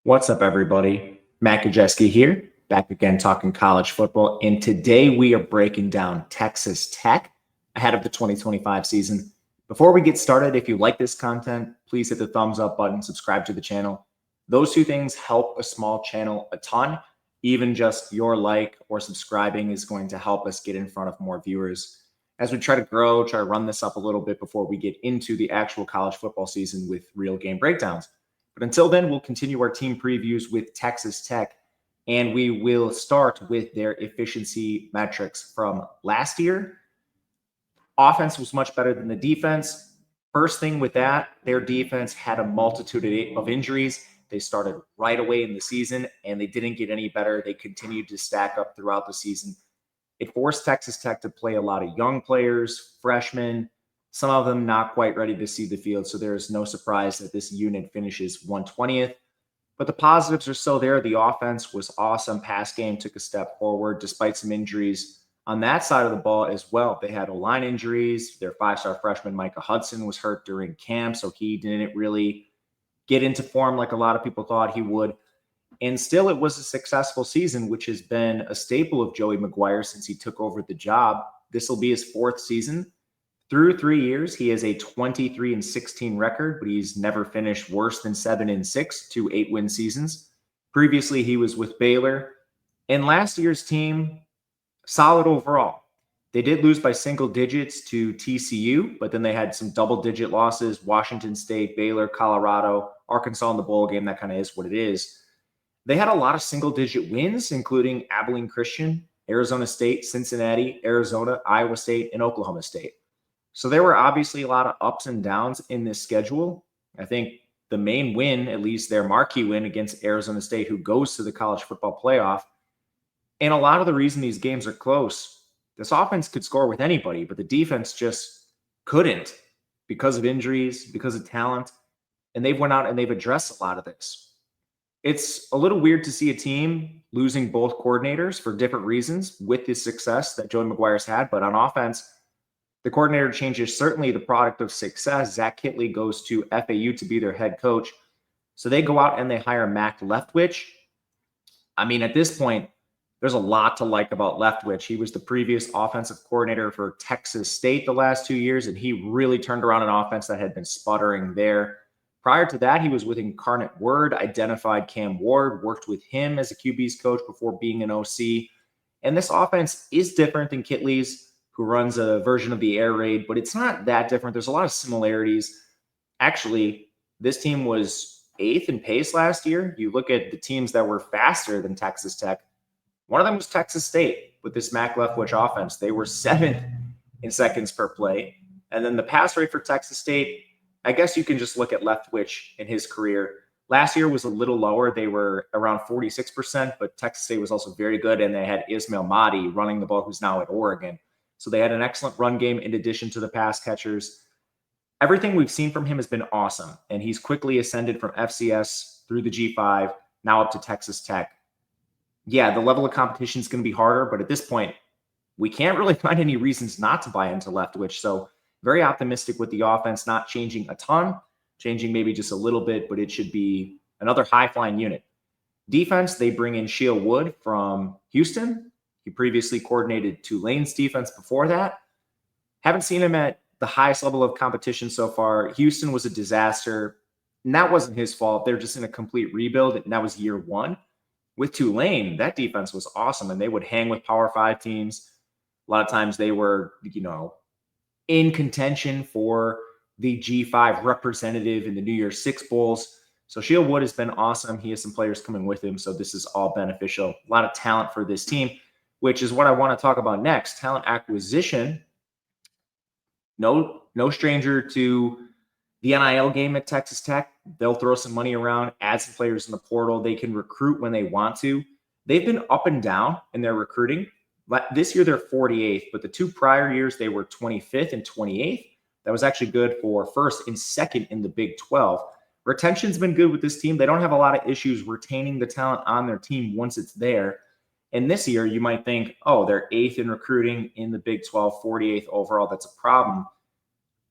What's up, everybody? Matt Gajewski here, back again talking college football. And today we are breaking down Texas Tech ahead of the 2025 season. Before we get started, if you like this content, please hit the thumbs up button, subscribe to the channel. Those two things help a small channel a ton. Even just your like or subscribing is going to help us get in front of more viewers. As we try to grow, try to run this up a little bit before we get into the actual college football season with real game breakdowns. But until then, we'll continue our team previews with Texas Tech, and we will start with their efficiency metrics from last year. Offense was much better than the defense. First thing with that, their defense had a multitude of injuries. They started right away in the season, and they didn't get any better. They continued to stack up throughout the season. It forced Texas Tech to play a lot of young players, freshmen, some of them not quite ready to see the field, so there is no surprise that this unit finishes 120th. But the positives are still there. The offense was awesome. Pass game took a step forward despite some injuries on that side of the ball as well. They had O-line injuries. Their five-star freshman Micah Hudson was hurt during camp, so he didn't really get into form like a lot of people thought he would. And still, it was a successful season, which has been a staple of Joey McGuire since he took over the job. This will be his fourth season. Through 3 years, he has a 23-16 record, but he's never finished worse than 7-6, 2 8-win seasons. Previously, he was with Baylor. And last year's team, solid overall. They did lose by single digits to TCU, but then they had some double-digit losses: Washington State, Baylor, Colorado, Arkansas in the bowl game. That kind of is what it is. They had a lot of single-digit wins, including Abilene Christian, Arizona State, Cincinnati, Arizona, Iowa State, and Oklahoma State. So there were obviously a lot of ups and downs in this schedule. I think the main win, at least their marquee win against Arizona State, who goes to the college football playoff. And a lot of the reason these games are close, this offense could score with anybody, but the defense just couldn't because of injuries, because of talent. And they've went out and they've addressed a lot of this. It's a little weird to see a team losing both coordinators for different reasons with the success that Joey McGuire's had. But on offense, the coordinator change is certainly the product of success. Zach Kittley goes to FAU to be their head coach. So they go out and they hire Mac Leftwich. I mean, at this point, there's a lot to like about Leftwich. He was the previous offensive coordinator for Texas State the last 2 years, and he really turned around an offense that had been sputtering there. Prior to that, he was with Incarnate Word, identified Cam Ward, worked with him as a QB's coach before being an OC. And this offense is different than Kittley's, who runs a version of the air raid, but it's not that different. There's a lot of similarities. Actually, this team was 8th in pace last year. You look at the teams that were faster than Texas Tech. One of them was Texas State with this Mac Leftwich offense. They were 7th in seconds per play. And then the pass rate for Texas State, I guess you can just look at Leftwich in his career. Last year was a little lower. They were around 46%, but Texas State was also very good, and they had Ismail Mahdi running the ball, who's now at Oregon. So they had an excellent run game in addition to the pass catchers. Everything we've seen from him has been awesome, and he's quickly ascended from FCS through the G5, now up to Texas Tech. Yeah, the level of competition is going to be harder, but at this point, we can't really find any reasons not to buy into Leftwich. So very optimistic with the offense, not changing a ton, changing maybe just a little bit, but it should be another high-flying unit. Defense, they bring in Sheil Wood from Houston. He previously coordinated Tulane's defense before that. Haven't seen him at the highest level of competition so far. Houston was a disaster, and that wasn't his fault. They're just in a complete rebuild, and that was year one. With Tulane, that defense was awesome, and they would hang with Power 5 teams. A lot of times they were, in contention for the G5 representative in the New Year's Six Bowls. So Sheil Wood has been awesome. He has some players coming with him, so this is all beneficial. A lot of talent for this team, which is what I want to talk about next. Talent acquisition. No stranger to the NIL game at Texas Tech. They'll throw some money around, add some players in the portal. They can recruit when they want to. They've been up and down in their recruiting. This year, they're 48th, but the 2 prior years, they were 25th and 28th. That was actually good for first and second in the Big 12. Retention's been good with this team. They don't have a lot of issues retaining the talent on their team once it's there. And this year, you might think, oh, they're 8th in recruiting in the Big 12, 48th overall. That's a problem.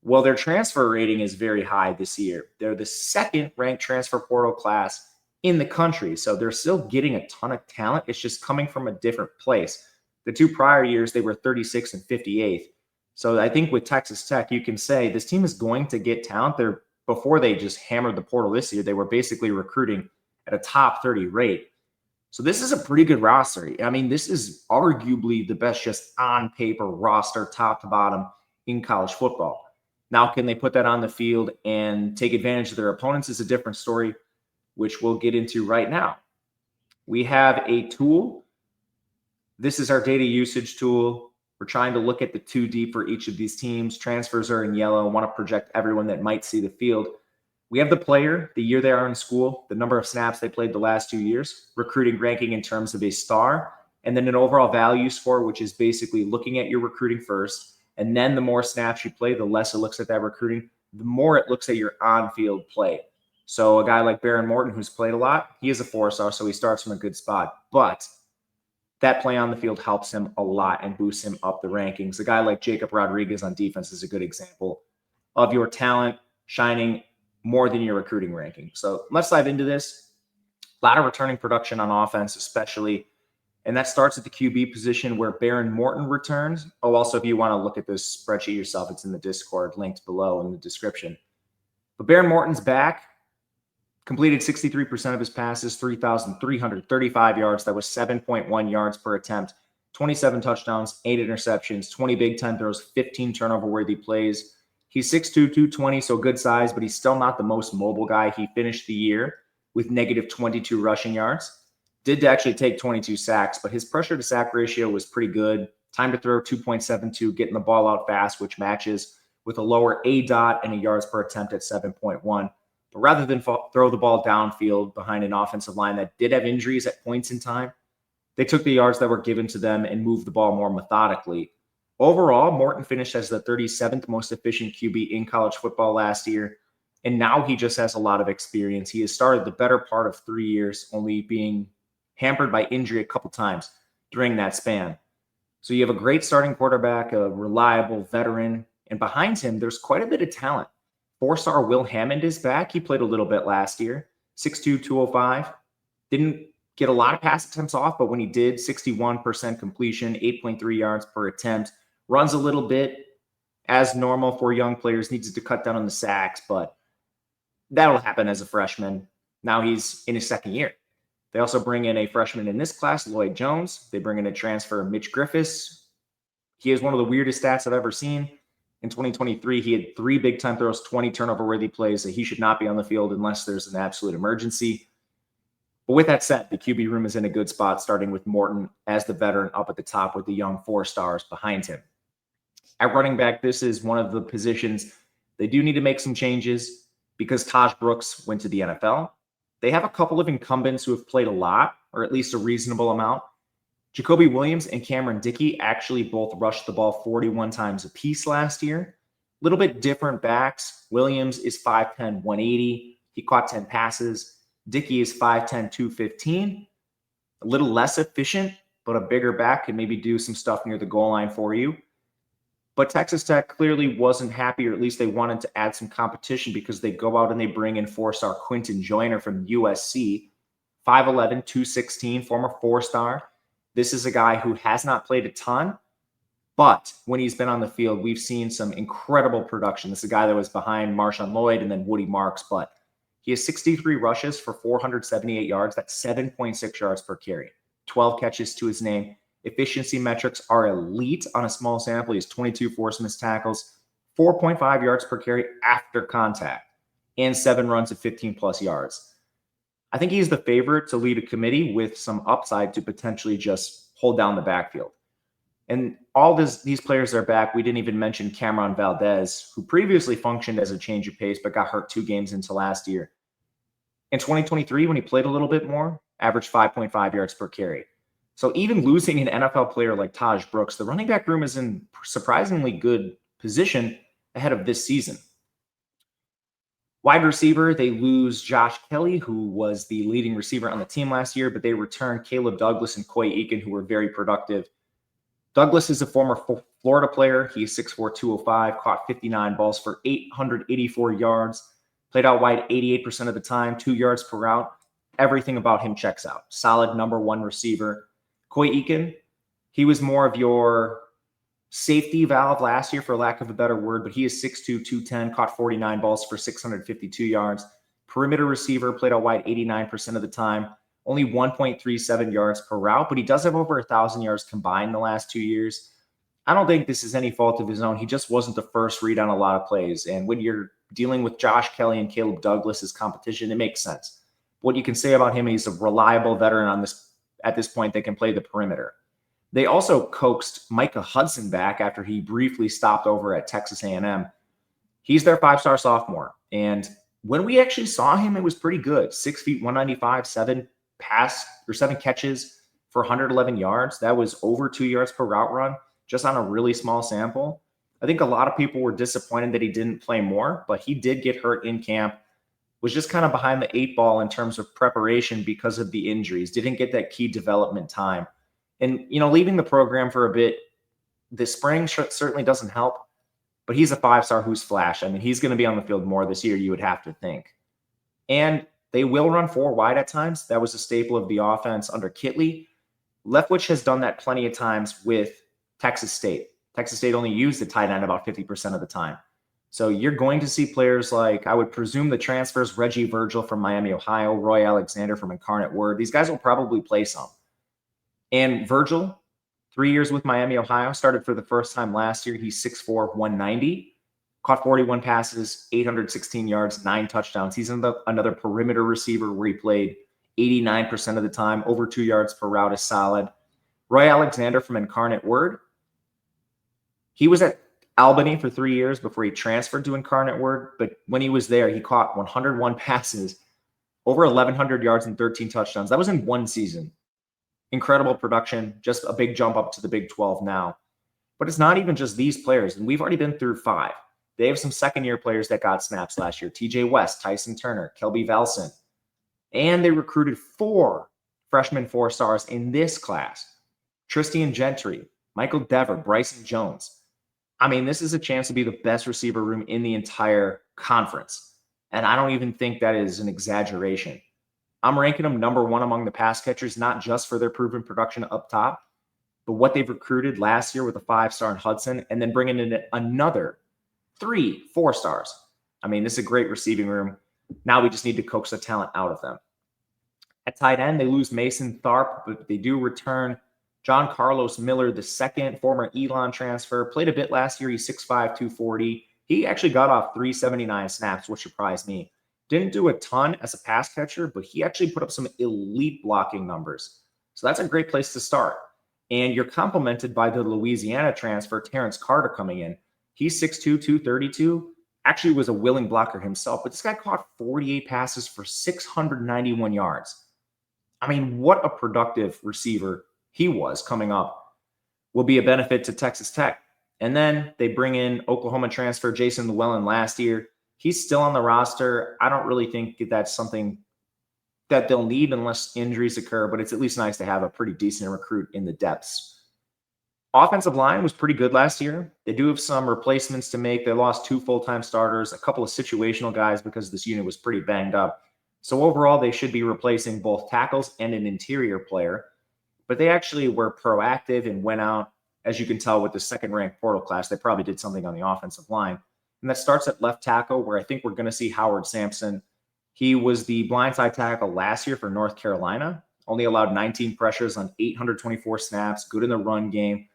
Well, their transfer rating is very high this year. They're the 2nd ranked transfer portal class in the country. So they're still getting a ton of talent. It's just coming from a different place. The 2 prior years, they were 36th and 58th. So I think with Texas Tech, you can say this team is going to get talent. Before they just hammered the portal this year, they were basically recruiting at a top 30 rate. So this is a pretty good roster. I mean, this is arguably the best just on paper roster, top to bottom, in college football. Now, can they put that on the field and take advantage of their opponents is a different story, which we'll get into right now. We have a tool. This is our data usage tool. We're trying to look at the 2 deep for each of these teams. Transfers are in yellow. I want to project everyone that might see the field. We have the player, the year they are in school, the number of snaps they played the last 2 years, recruiting ranking in terms of a star, and then an overall value score, which is basically looking at your recruiting first. And then the more snaps you play, the less it looks at that recruiting, the more it looks at your on-field play. So a guy like Baron Morton, who's played a lot, he is a 4-star, so he starts from a good spot. But that play on the field helps him a lot and boosts him up the rankings. A guy like Jacob Rodriguez on defense is a good example of your talent shining more than your recruiting ranking. So let's dive into this. A lot of returning production on offense, especially. And that starts at the QB position where Baron Morton returns. Oh, also, if you want to look at this spreadsheet yourself, it's in the Discord, linked below in the description. But Baron Morton's back. Completed 63% of his passes, 3,335 yards. That was 7.1 yards per attempt, 27 touchdowns, 8 interceptions, 20 Big Ten throws, 15 turnover-worthy plays. He's 6'2", 220, so good size, but he's still not the most mobile guy. He finished the year with negative 22 rushing yards. Did actually take 22 sacks, but his pressure to sack ratio was pretty good. Time to throw 2.72, getting the ball out fast, which matches with a lower ADOT and a yards per attempt at 7.1. But rather than throw the ball downfield behind an offensive line that did have injuries at points in time, they took the yards that were given to them and moved the ball more methodically. Overall, Morton finished as the 37th most efficient QB in college football last year, and now he just has a lot of experience. He has started the better part of 3 years, only being hampered by injury a couple times during that span. So you have a great starting quarterback, a reliable veteran, and behind him, there's quite a bit of talent. 4-star Will Hammond is back. He played a little bit last year. 6'2", 205. Didn't get a lot of pass attempts off, but when he did, 61% completion, 8.3 yards per attempt. Runs a little bit as normal for young players. Needs to cut down on the sacks, but that'll happen as a freshman. Now he's in his second year. They also bring in a freshman in this class, Lloyd Jones. They bring in a transfer, Mitch Griffiths. He has one of the weirdest stats I've ever seen. In 2023, he had 3 Big Ten throws, 20 turnover-worthy plays. So he should not be on the field unless there's an absolute emergency. But with that said, the QB room is in a good spot, starting with Morton as the veteran up at the top with the young 4-stars behind him. At running back, this is one of the positions they do need to make some changes because Taj Brooks went to the NFL. They have a couple of incumbents who have played a lot, or at least a reasonable amount. Jacoby Williams and Cameron Dickey actually both rushed the ball 41 times apiece last year. A little bit different backs. Williams is 5'10", 180. He caught 10 passes. Dickey is 5'10", 215. A little less efficient, but a bigger back can maybe do some stuff near the goal line for you. But Texas Tech clearly wasn't happy, or at least they wanted to add some competition because they go out and they bring in 4-star Quinton Joyner from USC, 5'11", 216, former 4-star. This is a guy who has not played a ton, but when he's been on the field, we've seen some incredible production. This is a guy that was behind Marshawn Lloyd and then Woody Marks, but he has 63 rushes for 478 yards. That's 7.6 yards per carry, 12 catches to his name. Efficiency metrics are elite on a small sample. He has 22 forced missed tackles, 4.5 yards per carry after contact, and 7 runs of 15-plus yards. I think he's the favorite to lead a committee with some upside to potentially just hold down the backfield. And all these players are back. We didn't even mention Cameron Valdez, who previously functioned as a change of pace, but got hurt 2 games into last year. In 2023, when he played a little bit more, averaged 5.5 yards per carry. So even losing an NFL player like Taj Brooks, the running back room is in surprisingly good position ahead of this season. Wide receiver, they lose Josh Kelly, who was the leading receiver on the team last year, but they return Caleb Douglas and Coy Eakin, who were very productive. Douglas is a former Florida player. He's 6'4", 205, caught 59 balls for 884 yards, played out wide 88% of the time, 2 yards per route. everything about him checks out. Solid number one receiver. Koi Eakin, he was more of your safety valve last year, for lack of a better word, but he is 6'2", 210, caught 49 balls for 652 yards. Perimeter receiver, played out wide 89% of the time. Only 1.37 yards per route, but he does have over 1,000 yards combined the last 2 years. I don't think this is any fault of his own. He just wasn't the first read on a lot of plays. And when you're dealing with Josh Kelly and Caleb Douglas as competition, it makes sense. What you can say about him, he's a reliable veteran at this point that can play the perimeter. They also coaxed Micah Hudson back after he briefly stopped over at Texas A&M. He's their 5-star sophomore. And when we actually saw him, it was pretty good. 6 feet, 195, 7 catches for 111 yards. That was over 2 yards per route run, just on a really small sample. I think a lot of people were disappointed that he didn't play more, but he did get hurt in camp, was just kind of behind the 8 ball in terms of preparation because of the injuries, didn't get that key development time. And, leaving the program for a bit this spring certainly doesn't help, but he's a 5-star who's flashed. I mean, he's going to be on the field more this year, you would have to think. And they will run 4 wide at times. That was a staple of the offense under Kitley. Leftwich has done that plenty of times with Texas State. Texas State only used the tight end about 50% of the time. So you're going to see players like, I would presume the transfers, Reggie Virgil from Miami, Ohio, Roy Alexander from Incarnate Word. These guys will probably play some. And Virgil, 3 years with Miami, Ohio, started for the first time last year. He's 6'4", 190, caught 41 passes, 816 yards, 9 touchdowns. He's another perimeter receiver where he played 89% of the time. Over 2 yards per route is solid. Roy Alexander from Incarnate Word. He was at Albany for 3 years before he transferred to Incarnate Word. But when he was there, he caught 101 passes, over 1,100 yards and 13 touchdowns. That was in one season. Incredible production, just a big jump up to the Big 12 now. But it's not even just these players, and we've already been through 5. They have some second-year players that got snaps last year. TJ West, Tyson Turner, Kelby Velson. And they recruited 4 freshman 4-stars in this class. Tristian Gentry, Michael Dever, Bryson Jones. I mean, this is a chance to be the best receiver room in the entire conference. And I don't even think that is an exaggeration. I'm ranking them number 1 among the pass catchers, not just for their proven production up top, but what they've recruited last year with a 5-star in Hudson, and then bringing in another 3 4-stars. I mean, this is a great receiving room. Now we just need to coax the talent out of them. At tight end, they lose Mason Tharp, but they do return John Carlos Miller, the second, former Elon transfer. Played a bit last year. He's 6'5", 240. He actually got off 379 snaps, which surprised me. Didn't do a ton as a pass catcher, but he actually put up some elite blocking numbers. So that's a great place to start. And you're complemented by the Louisiana transfer, Terrence Carter, coming in. He's 6'2", 232. Actually was a willing blocker himself, but this guy caught 48 passes for 691 yards. I mean, what a productive receiver he was coming up. Will be a benefit to Texas Tech. And then they bring in Oklahoma transfer Jason Llewellyn last year. He's still on the roster. I don't really think that's something that they'll need unless injuries occur, but it's at least nice to have a pretty decent recruit in the depths. Offensive line was pretty good last year. They do have some replacements to make. They lost 2 full-time starters, a couple of situational guys because this unit was pretty banged up. So overall, they should be replacing both tackles and an interior player. But they actually were proactive and went out, as you can tell with the second-ranked portal class, they probably did something on the offensive line. And that starts at left tackle, where I think we're going to see Howard Sampson. He was the blindside tackle last year for North Carolina, only allowed 19 pressures on 824 snaps, good in the run game.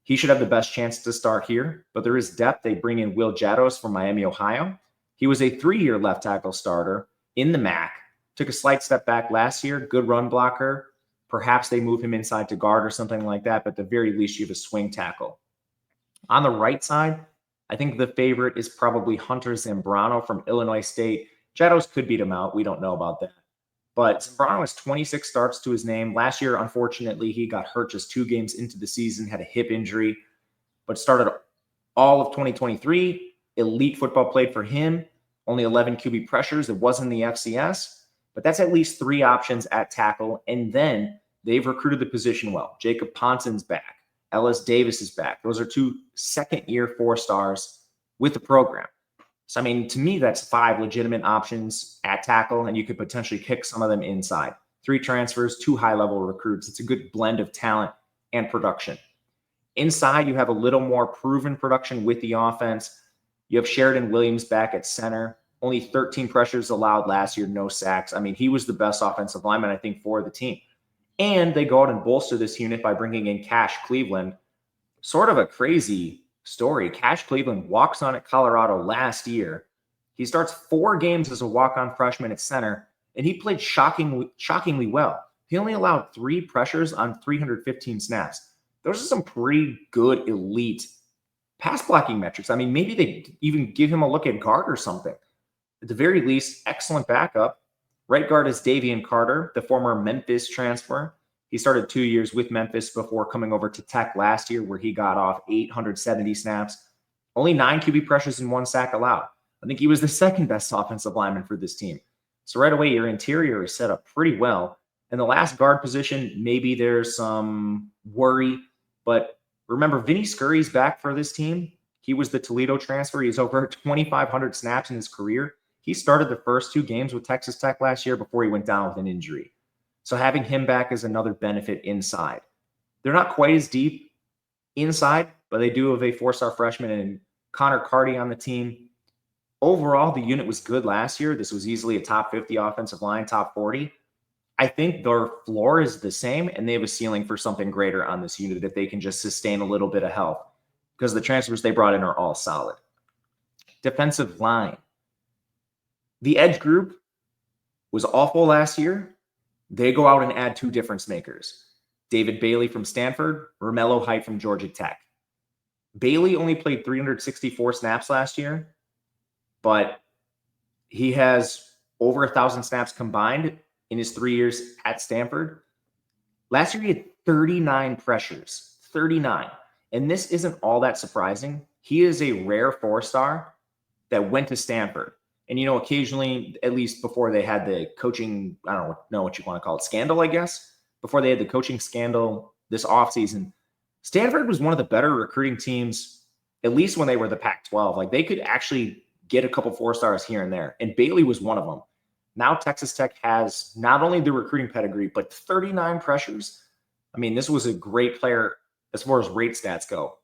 He should have the best chance to start here, but there is depth. They bring in Will Jados from Miami, Ohio. He was a 3-year left tackle starter in the MAC, took a slight step back last year, good run blocker. Perhaps they move him inside to guard or something like that, but at the very least, you have a swing tackle. On the right side, I think the favorite is probably Hunter Zambrano from Illinois State. Jados could beat him out. We don't know about that. But Zambrano has 26 starts to his name. Last year, unfortunately, he got hurt just 2 games into the season, had a hip injury, but started all of 2023. Elite football played for him. Only 11 QB pressures. It wasn't the FCS, but that's at least 3 options at tackle. And then they've recruited the position well. Jacob Ponson's back. Ellis Davis is back. Those are 2 second-year 4-stars with the program. So, I mean, to me, that's 5 legitimate options at tackle, and you could potentially kick some of them inside. 3 transfers, 2 high-level recruits. It's a good blend of talent and production. Inside, you have a little more proven production with the offense. You have Sheridan Williams back at center. Only 13 pressures allowed last year, no sacks. I mean, he was the best offensive lineman, I think, for the team. And they go out and bolster this unit by bringing in Cash Cleveland. Sort of a crazy story. Cash Cleveland walks on at Colorado last year. He starts 4 games as a walk-on freshman at center, and he played shockingly well. He only allowed 3 pressures on 315 snaps. Those are some pretty good elite pass blocking metrics. I mean, maybe they even give him a look at guard or something. At the very least, excellent backup. Right guard is Davian Carter, the former Memphis transfer. He started 2 years with Memphis before coming over to Tech last year, where he got off 870 snaps. Only 9 QB pressures and 1 sack allowed. I think he was the second best offensive lineman for this team. So right away, your interior is set up pretty well. And the last guard position, maybe there's some worry. But remember, Vinny Scurry's back for this team. He was the Toledo transfer. He's over 2,500 snaps in his career. He started the first 2 games with Texas Tech last year before he went down with an injury. So having him back is another benefit inside. They're not quite as deep inside, but they do have a 4-star freshman and Connor Carty on the team. Overall, the unit was good last year. This was easily a top 50 offensive line, top 40. I think their floor is the same, and they have a ceiling for something greater on this unit if they can just sustain a little bit of health, because the transfers they brought in are all solid. Defensive line. The edge group was awful last year. They go out and add 2 difference makers. David Bailey from Stanford, Romello Height from Georgia Tech. Bailey only played 364 snaps last year, but he has over 1,000 snaps combined in his 3 years at Stanford. Last year, he had 39 pressures, 39. And this isn't all that surprising. He is a rare 4-star that went to Stanford. And, you know, occasionally, at least before they had the coaching, I don't know what you want to call it, scandal, I guess, before they had the coaching scandal this offseason, Stanford was one of the better recruiting teams, at least when they were the Pac-12. Like, they could actually get a couple 4-stars here and there. And Bailey was one of them. Now Texas Tech has not only the recruiting pedigree, but 39 pressures. I mean, this was a great player as far as rate stats go.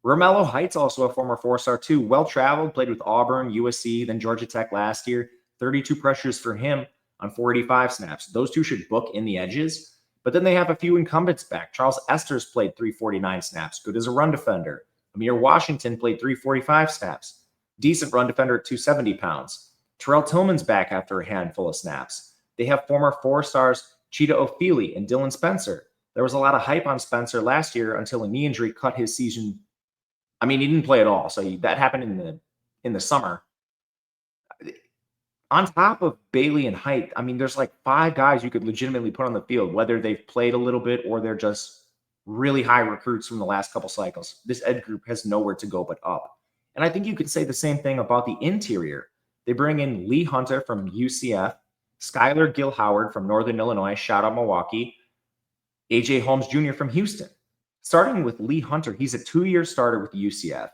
Romello Height's also a former 4-star too. Well-traveled, played with Auburn, USC, then Georgia Tech last year. 32 pressures for him on 485 snaps. Those 2 should book in the edges. But then they have a few incumbents back. Charles Esters played 349 snaps. Good as a run defender. Amir Washington played 345 snaps. Decent run defender at 270 pounds. Terrell Tillman's back after a handful of snaps. They have former 4-stars Cheetah O'Feely and Dylan Spencer. There was a lot of hype on Spencer last year until a knee injury cut his season. I mean, he didn't play at all. So that happened in the summer. On top of Bailey and Height, I mean, there's like 5 guys you could legitimately put on the field, whether they've played a little bit or they're just really high recruits from the last couple cycles. This ed group has nowhere to go but up. And I think you could say the same thing about the interior. They bring in Lee Hunter from UCF, Skylar Gill Howard from Northern Illinois, shout out Milwaukee, AJ Holmes Jr. from Houston. Starting with Lee Hunter, he's a 2-year starter with UCF,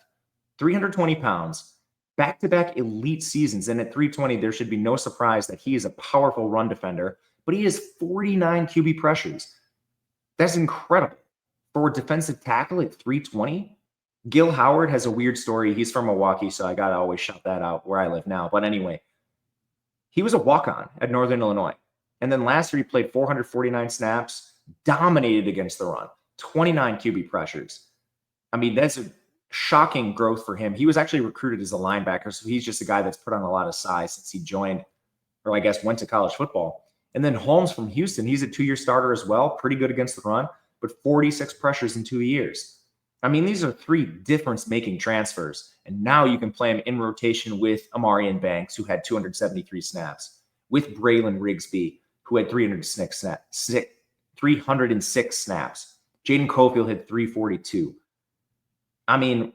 320 pounds, back-to-back elite seasons. And at 320, there should be no surprise that he is a powerful run defender, but he has 49 QB pressures. That's incredible. For a defensive tackle at 320, Gil Howard has a weird story. He's from Milwaukee, so I got to always shout that out where I live now. But anyway, he was a walk-on at Northern Illinois. And then last year, he played 449 snaps, dominated against the run, 29 QB pressures. I mean, that's a shocking growth for him. He was actually recruited as a linebacker, so he's just a guy that's put on a lot of size since he joined, or I guess went to college football. And then Holmes from Houston, he's a 2-year starter as well, pretty good against the run, but 46 pressures in 2 years. I mean, these are 3 difference-making transfers, and now you can play him in rotation with Amarian Banks, who had 273 snaps, with Braylon Rigsby, who had 306 snaps. Jaden Cofield had 342. I mean,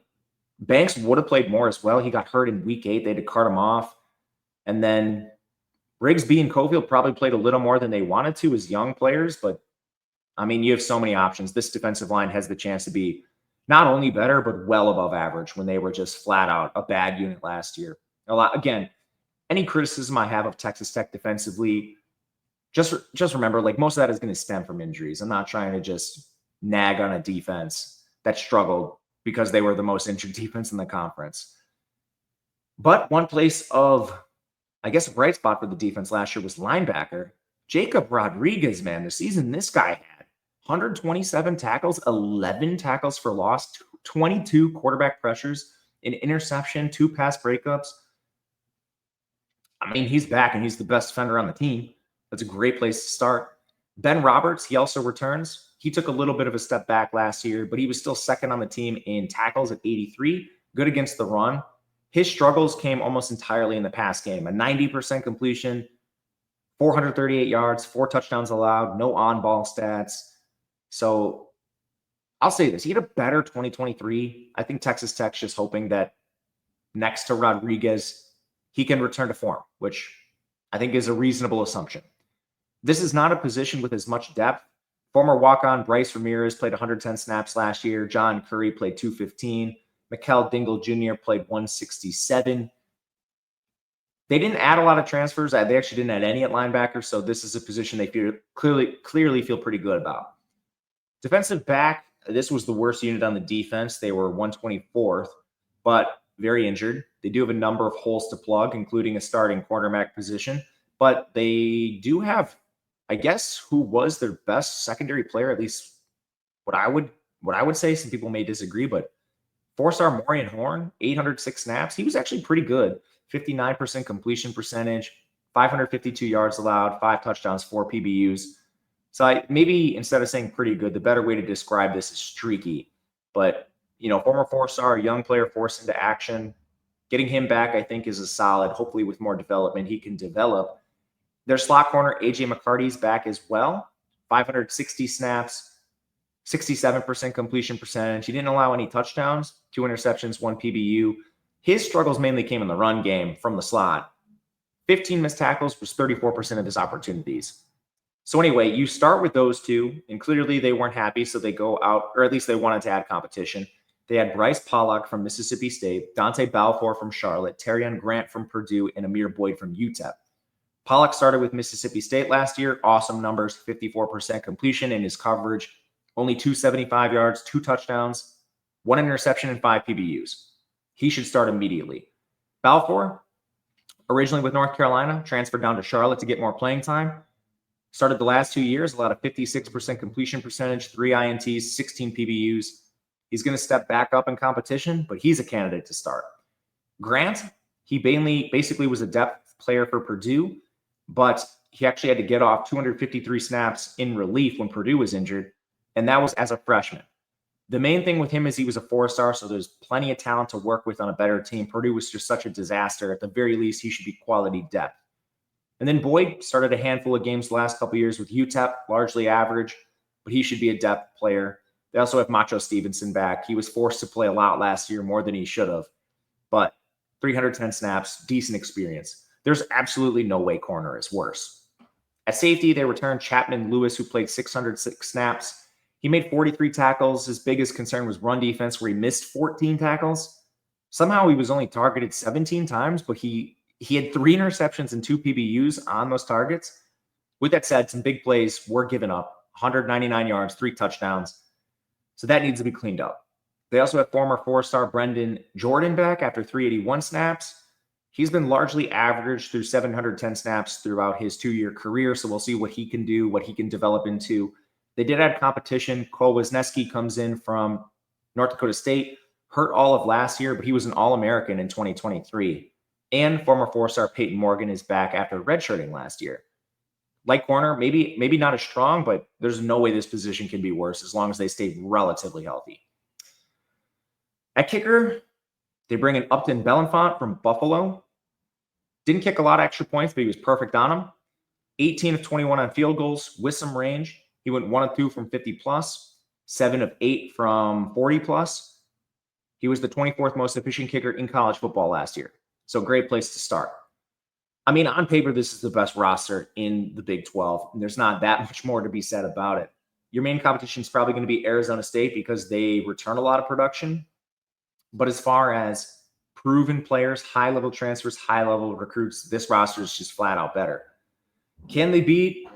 Banks would have played more as well. He got hurt in week 8. They had to cut him off. And then Rigsby and Cofield probably played a little more than they wanted to as young players, but I mean, you have so many options. This defensive line has the chance to be not only better, but well above average when they were just flat out a bad unit last year. A lot. Again, any criticism I have of Texas Tech defensively, just remember, like, most of that is going to stem from injuries. I'm not trying to just nag on a defense that struggled because they were the most injured defense in the conference. But one place of, I guess, a bright spot for the defense last year was linebacker. Jacob Rodriguez, man, the season this guy had 127 tackles, 11 tackles for loss, 22 quarterback pressures, an interception, 2 pass breakups. I mean, he's back and he's the best defender on the team. That's a great place to start. Ben Roberts, he also returns. He took a little bit of a step back last year, but he was still second on the team in tackles at 83, good against the run. His struggles came almost entirely in the pass game. A 90% completion, 438 yards, 4 touchdowns allowed, no on-ball stats. So I'll say this. He had a better 2023. I think Texas Tech's just hoping that next to Rodriguez, he can return to form, which I think is a reasonable assumption. This is not a position with as much depth. Former walk-on Bryce Ramirez played 110 snaps last year. John Curry played 215. Mikal Dingle Jr. played 167. They didn't add a lot of transfers. They actually didn't add any at linebacker, so this is a position they clearly feel pretty good about. Defensive back, this was the worst unit on the defense. They were 124th, but very injured. They do have a number of holes to plug, including a starting cornerback position, but they do have, I guess, who was their best secondary player, at least what I would say. Some people may disagree, but 4-star Maurian Horn, 806 snaps. He was actually pretty good. 59% completion percentage, 552 yards allowed, 5 touchdowns, 4 PBUs. So maybe instead of saying pretty good, the better way to describe this is streaky. But, former 4-star, young player forced into action. Getting him back, I think, is a solid. Hopefully with more development, he can develop. Their slot corner, A.J. McCarty's back as well. 560 snaps, 67% completion percentage. He didn't allow any touchdowns, 2 interceptions, 1 PBU. His struggles mainly came in the run game from the slot. 15 missed tackles was 34% of his opportunities. So anyway, you start with those two, and clearly they weren't happy, so they go out, or at least they wanted to add competition. They had Bryce Pollock from Mississippi State, Dante Balfour from Charlotte, Terrion Grant from Purdue, and Amir Boyd from UTEP. Pollock started with Mississippi State last year. Awesome numbers, 54% completion in his coverage, only 275 yards, 2 touchdowns, 1 interception, and 5 PBUs. He should start immediately. Balfour, originally with North Carolina, transferred down to Charlotte to get more playing time. Started the last 2 years, allowed a 56% completion percentage, 3 INTs, 16 PBUs. He's going to step back up in competition, but he's a candidate to start. Grant, he basically was a depth player for Purdue, but he actually had to get off 253 snaps in relief when Purdue was injured, and that was as a freshman. The main thing with him is he was a 4-star, so there's plenty of talent to work with on a better team. Purdue was just such a disaster. At the very least, he should be quality depth. And then Boyd started a handful of games the last couple of years with UTEP, largely average, but he should be a depth player. They also have Macho Stevenson back. He was forced to play a lot last year, more than he should have, but 310 snaps, decent experience. There's absolutely no way corner is worse. At safety, they returned Chapman Lewis, who played 606 snaps. He made 43 tackles. His biggest concern was run defense, where he missed 14 tackles. Somehow he was only targeted 17 times, but he had 3 interceptions and 2 PBUs on those targets. With that said, some big plays were given up. 199 yards, 3 touchdowns. So that needs to be cleaned up. They also have former 4-star Brendan Jordan back after 381 snaps. He's been largely average through 710 snaps throughout his 2-year career, so we'll see what he can do, what he can develop into. They did add competition. Cole Wisniewski comes in from North Dakota State, hurt all of last year, but he was an All-American in 2023. And former 4-star Peyton Morgan is back after redshirting last year. Like corner, maybe not as strong, but there's no way this position can be worse as long as they stay relatively healthy. At kicker, they bring in Upton Belenfant from Buffalo. Didn't kick a lot of extra points, but he was perfect on them. 18 of 21 on field goals with some range. He went 1 of 2 from 50+, 7 of 8 from 40+. He was the 24th most efficient kicker in college football last year. So great place to start. I mean, on paper, this is the best roster in the Big 12. And there's not that much more to be said about it. Your main competition is probably going to be Arizona State because they return a lot of production. But as far as proven players, high-level transfers, high-level recruits. This roster is just flat out better. Can they beat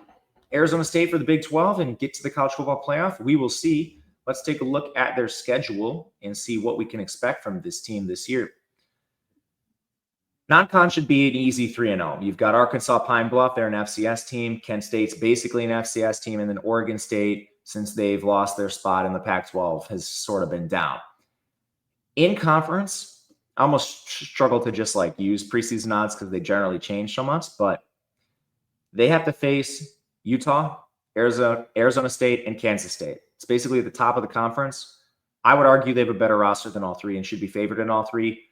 Arizona State for the Big 12 and get to the college football playoff? We will see. Let's take a look at their schedule and see what we can expect from this team this year. Non-con should be an easy 3-0. You've got Arkansas Pine Bluff, they're an FCS team. Kent State's basically an FCS team. And then Oregon State, since they've lost their spot in the Pac-12, has sort of been down. In conference, I almost struggle to just like use preseason odds because they generally change so much. But they have to face Utah, Arizona State, and Kansas State. It's basically at the top of the conference. I would argue they have a better roster than all three and should be favored in all three.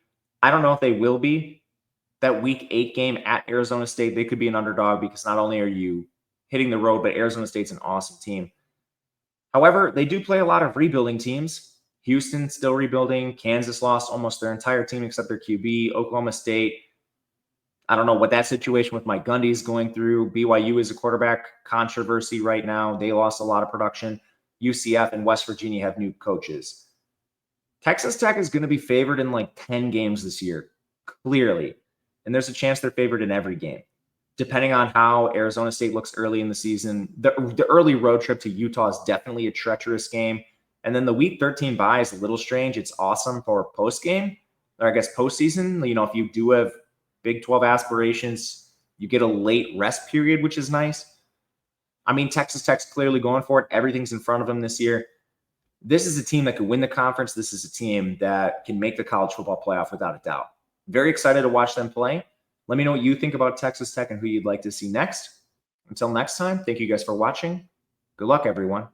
I don't know if they will be. That week 8 game at Arizona State, they could be an underdog because not only are you hitting the road, but Arizona State's an awesome team. However, they do play a lot of rebuilding teams. Houston still rebuilding. Kansas lost almost their entire team except their QB. Oklahoma State, I don't know what that situation with Mike Gundy is going through. BYU is a quarterback controversy right now. They lost a lot of production. UCF and West Virginia have new coaches. Texas Tech is going to be favored in like 10 games this year, clearly. And there's a chance they're favored in every game. Depending on how Arizona State looks early in the season, the early road trip to Utah is definitely a treacherous game. And then the week 13 bye is a little strange. It's awesome for post-game, or I guess postseason. You know, if you do have Big 12 aspirations, you get a late rest period, which is nice. I mean, Texas Tech's clearly going for it. Everything's in front of them this year. This is a team that could win the conference. This is a team that can make the college football playoff without a doubt. Very excited to watch them play. Let me know what you think about Texas Tech and who you'd like to see next. Until next time, thank you guys for watching. Good luck, everyone.